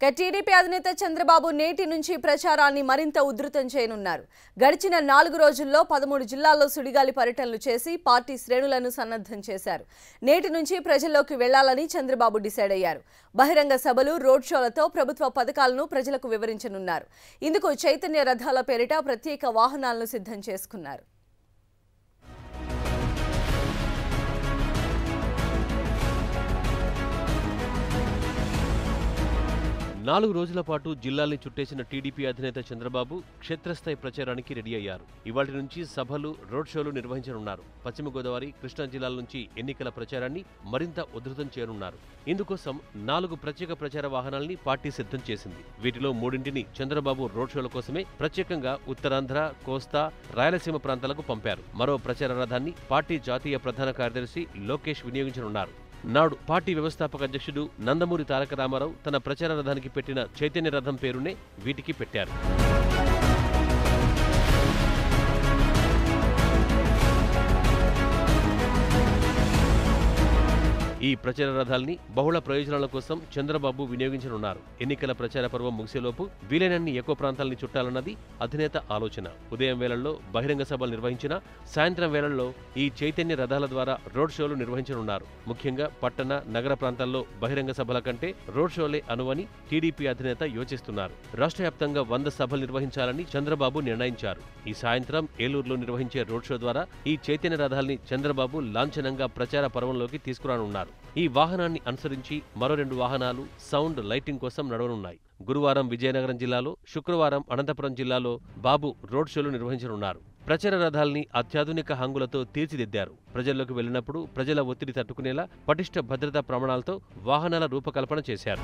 TDP అధినేత చంద్రబాబు నేటి నుంచి ప్రచారాన్ని మరింత ఉధృతం చేయనున్నారు. గడిచిన 4 రోజుల్లో 13 జిల్లాల్లో సుడిగాలి పర్యటనలు చేసి పార్టీ శ్రేణులను సన్నద్ధం చేశారు. నేటి నుంచి ప్రజల్లోకి వెళ్లాలని చంద్రబాబు డిసైడ్ అయ్యారు. బహిరంగ సభలు, రోడ్ షోలతో ప్రభుత్వ పథకాలను ప్రజలకు వివరించనున్నారు. ఇందుకు చైతన్య రథాల పేరిట ప్రత్యేక వాహనాలను సిద్ధం చేసుకున్నారు. 4 రోజుల పాటు జిల్లాల్ని చుట్టేసిన టీడీపీ అధినేత చంద్రబాబు క్షేత్రస్థాయి ప్రచారానికి రెడీ అయ్యారు. ఇవాటి నుంచి సభలు, రోడ్ షోలు నిర్వహించనున్నారు. పశ్చిమ గోదావరి, కృష్ణా జిల్లాల నుంచి ఎన్నికల ప్రచారాన్ని మరింత ఉధృతం చేయనున్నారు. ఇందుకోసం 4 ప్రత్యేక ప్రచార వాహనాల్ని పార్టీ సిద్ధం చేసింది. వీటిలో 3ంటిని చంద్రబాబు రోడ్ షోల కోసమే ప్రత్యేకంగా ఉత్తరాంధ్ర, కోస్తా, రాయలసీమ ప్రాంతాలకు పంపారు. మరో ప్రచార రథాన్ని పార్టీ జాతీయ ప్రధాన కార్యదర్శి లోకేష్ వినియోగించనున్నారు. నాడు పార్టీ వ్యవస్థాపక అధ్యక్షుడు నందమూరి తారక రామారావు తన ప్రచార రథానికి పెట్టిన చైతన్య రథం పేరునే వీటికి పెట్టారు. ఈ ప్రచార రథాల్ని బహుళ ప్రయోజనాల కోసం చంద్రబాబు వినియోగించనున్నారు. ఎన్నికల ప్రచార పర్వం ముగిసేలోపు వీలైనన్ని ఎక్కువ ప్రాంతాలని చుట్టాలన్నది అధినేత ఆలోచన. ఉదయం వేళల్లో బహిరంగ సభలు నిర్వహించినా సాయంత్రం వేళల్లో ఈ చైతన్య రథాల ద్వారా రోడ్ షోలు నిర్వహించనున్నారు. ముఖ్యంగా పట్టణ, నగర ప్రాంతాల్లో బహిరంగ సభల కంటే రోడ్ షోలే అనువని టీడీపీ అధినేత యోచిస్తున్నారు. రాష్ట్ర వ్యాప్తంగా 100 సభలు నిర్వహించాలని చంద్రబాబు నిర్ణయించారు. ఈ సాయంత్రం ఏలూరులో నిర్వహించే రోడ్ షో ద్వారా ఈ చైతన్య రథాల్ని చంద్రబాబు లాంఛనంగా ప్రచార పర్వంలోకి తీసుకురానున్నారు. ఈ వాహనాన్ని అనుసరించి మరో 2 వాహనాలు సౌండ్, లైటింగ్ కోసం నడవనున్నాయి. గురువారం విజయనగరం జిల్లాలో, శుక్రవారం అనంతపురం జిల్లాలో బాబు రోడ్ షోలు నిర్వహించనున్నారు. ప్రచార రథాల్ని అత్యాధునిక హంగులతో తీర్చిదిద్దారు. ప్రజల్లోకి వెళ్లినప్పుడు ప్రజల ఒత్తిడి తట్టుకునేలా పటిష్ట భద్రతా ప్రమాణాలతో వాహనాల రూపకల్పన చేశారు.